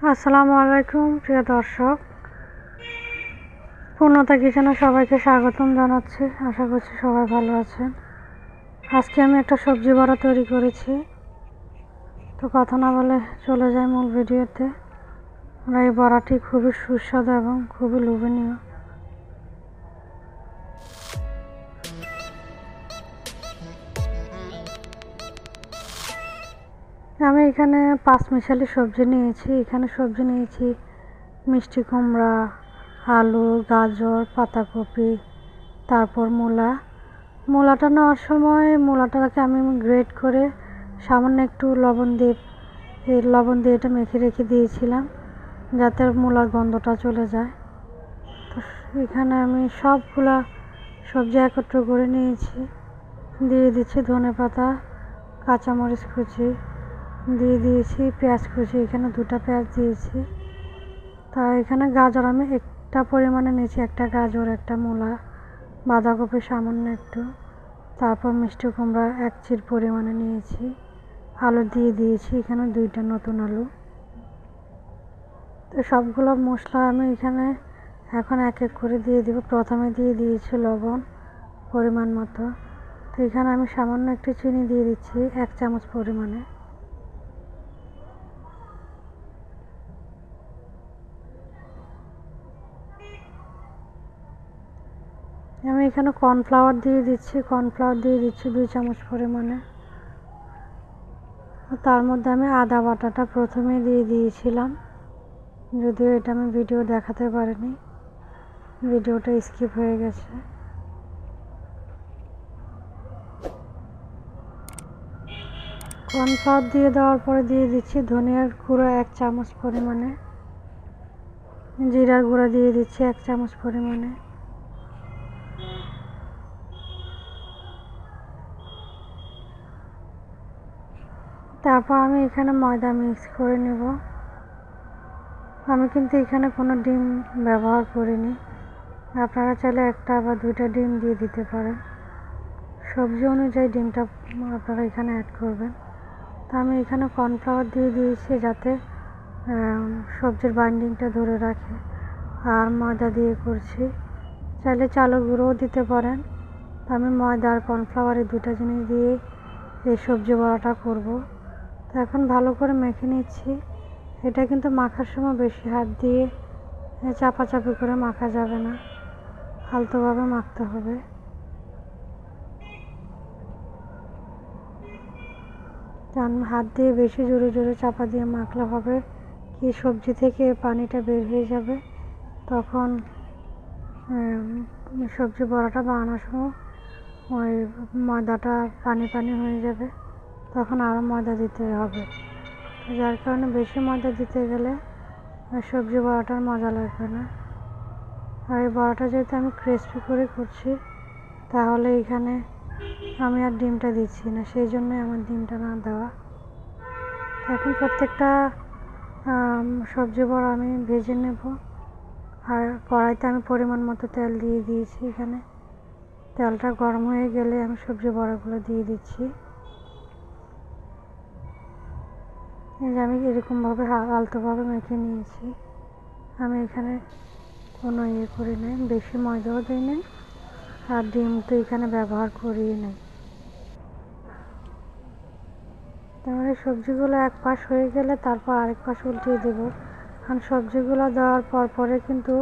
আসসালামু আলাইকুম প্রিয় দর্শক, পূর্ণতা কিচেনে সবাইকে স্বাগতম জানাচ্ছি। আশা করছি সবাই ভালো আছেন। আজকে আমি একটা সবজি বড়া তৈরি করেছি। তো কথা না বলে চলে যাই মূল ভিডিওতে। আর এই বড়াটি খুবই সুস্বাদু এবং খুবই লোভনীয়। আমি এখানে 5 মিশালি সবজি নিয়েছি। এখানে সবজি নিয়েছি মিষ্টি কুমড়া, আলু, গাজর, পাতাকপি, তারপর মূলাটা নেওয়ার সময় মূলাটাকে আমি গ্রেট করে সামান্য একটু লবণ দিয়ে এটা মেখে রেখে দিয়েছিলাম যাতে মূলার গন্ধটা চলে যায়। তো এখানে আমি সবগুলা সবজি একত্র করে নিয়েছি। দিয়ে দিচ্ছি ধনেপাতা, কাঁচামরিচ কুচি, দিয়ে দিয়েছি পেঁয়াজ কুচি। এখানে 2টা পেঁয়াজ দিয়েছি। তা এখানে গাজর আমি একটা পরিমাণে নিয়েছি, একটা গাজর, একটা মূলা, বাঁধাকপি সামান্য একটু, তারপর মিষ্টি কুমড়া 1 চির পরিমাণে নিয়েছি। আলু দিয়ে দিয়েছি এখানে 2টা নতুন আলু। তো সবগুলো মশলা আমি এখানে এখন এক এক করে দিয়ে দিব। প্রথমে দিয়ে দিয়েছি লবণ পরিমাণ মতো। তো এখানে আমি সামান্য একটু চিনি দিয়ে দিচ্ছি 1 চামচ পরিমাণে। আমি এখানে কর্নফ্লাওয়ার দিয়ে দিচ্ছি 2 চামচ পরিমাণে। তার মধ্যে আমি আদা বাটাটা প্রথমে দিয়ে দিয়েছিলাম, যদিও এটা আমি ভিডিও দেখাতে পারিনি, ভিডিওটা স্কিপ হয়ে গেছে। কর্নফ্লাওয়ার দিয়ে দেওয়ার পরে দিয়ে দিচ্ছি ধনিয়ার গুঁড়ো 1 চামচ পরিমাণে, জিরার গুঁড়া দিয়ে দিচ্ছি 1 চামচ পরিমাণে। তারপর আমি এখানে ময়দা মিক্স করে নেব। আমি কিন্তু এখানে কোনো ডিম ব্যবহার করিনি। আপনারা চাইলে 1টা বা 2টা ডিম দিয়ে দিতে পারেন। সবজি অনুযায়ী ডিমটা আপনারা এখানে অ্যাড করবেন। তা আমি এখানে কর্নফ্লাওয়ার দিয়ে দিয়েছি যাতে সবজির বাইন্ডিংটা ধরে রাখে। আর ময়দা দিয়ে করছি, চাইলে চালের গুঁড়োও দিতে পারেন। আমি ময়দা আর কর্নফ্লাওয়ার এই 2টা জিনিস দিয়ে এই সবজি বড়াটা করব। তো এখন ভালো করে মেখে নিচ্ছি। এটা কিন্তু মাখার সময় বেশি হাত দিয়ে চাপাচাপি করে মাখা যাবে না, হালকাভাবে মাখতে হবে। হাত দিয়ে বেশি জোরে জোরে চাপা দিয়ে মাখলে হবে কি সবজি থেকে পানিটা বের হয়ে যাবে। তখন সবজি বড়াটা বানানোর সময় ওই ময়দাটা পানি পানি হয়ে যাবে, তখন আরও ময়দা দিতে হবে। যার কারণে বেশি ময়দা দিতে গেলে সবজি বড়াটার মজা লাগবে না। আর এই বড়াটা যেহেতু আমি ক্রিসপি করে করছি, তাহলে এখানে আমি আর ডিমটা দিচ্ছি না, সেই জন্যই আমার ডিমটা না দেওয়া। এখন প্রত্যেকটা সবজি বড়া আমি ভেজে নেব। আর কড়াইতে আমি পরিমাণ মতো তেল দিয়ে দিয়েছি। এখানে তেলটা গরম হয়ে গেলে আমি সবজি বড়াগুলো দিয়ে দিচ্ছি। এই যে আমি এরকমভাবে আলতোভাবে মেখে নিয়েছি। আমি এখানে কোনো করি নাই, বেশি ময়দাও দিই নাই, আর ডিম তো এখানে ব্যবহার করিই নাই। তারপরে সবজিগুলো এক পাশ হয়ে গেলে তারপর আরেক পাশ উল্টিয়ে দেবো। কারণ সবজিগুলো দেওয়ার পরে কিন্তু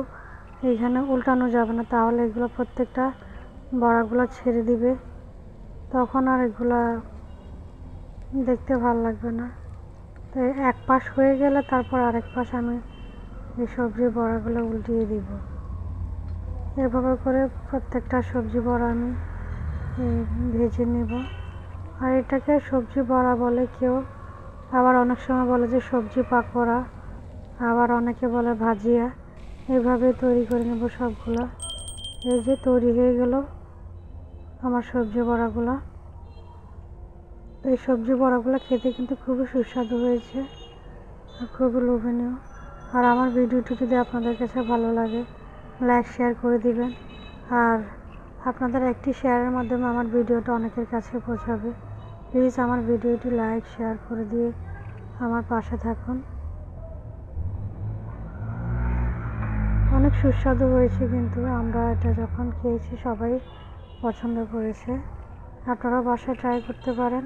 এইখানে উল্টানো যাবে না, তাহলে এগুলো প্রত্যেকটা বড়াগুলো ছেড়ে দিবে, তখন আর এগুলা দেখতে ভালো লাগবে না। তো এক পাশ হয়ে গেলে তারপর আরেক পাশ আমি এই সবজির বড়াগুলো উল্টিয়ে দিব। এভাবে করে প্রত্যেকটা সবজি বড়া আমি ভেজে নেব। আর এটাকে সবজি বড়া বলে কেউ, আবার অনেক সময় বলে যে সবজি পাকোড়া, আবার অনেকে বলে ভাজিয়া। এইভাবে তৈরি করে নেব সবগুলো। এই যে তৈরি হয়ে গেল আমার সবজি বড়াগুলো। এই সবজি বড়াগুলো খেতে কিন্তু খুবই সুস্বাদু হয়েছে আর খুবই লোভনীয়। আর আমার ভিডিওটি যদি আপনাদের কাছে ভালো লাগে, লাইক শেয়ার করে দিবেন। আর আপনাদের একটি শেয়ারের মাধ্যমে আমার ভিডিওটা অনেকের কাছে পৌঁছাবে। প্লিজ আমার ভিডিওটি লাইক শেয়ার করে দিয়ে আমার পাশে থাকুন। অনেক সুস্বাদু হয়েছে, কিন্তু আমরা এটা যখন খেয়েছি সবাই পছন্দ করেছে। আপনারা বাসায় ট্রাই করতে পারেন।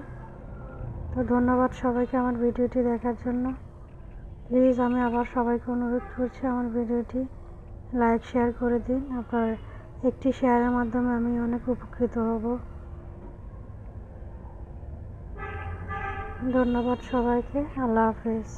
তো ধন্যবাদ সবাইকে আমার ভিডিওটি দেখার জন্য। প্লিজ আমি আবার সবাইকে অনুরোধ করছি আমার ভিডিওটি লাইক শেয়ার করে দিন। আপনার একটি শেয়ারের মাধ্যমে আমি অনেক উপকৃত হব। ধন্যবাদ সবাইকে। আল্লাহ হাফেজ।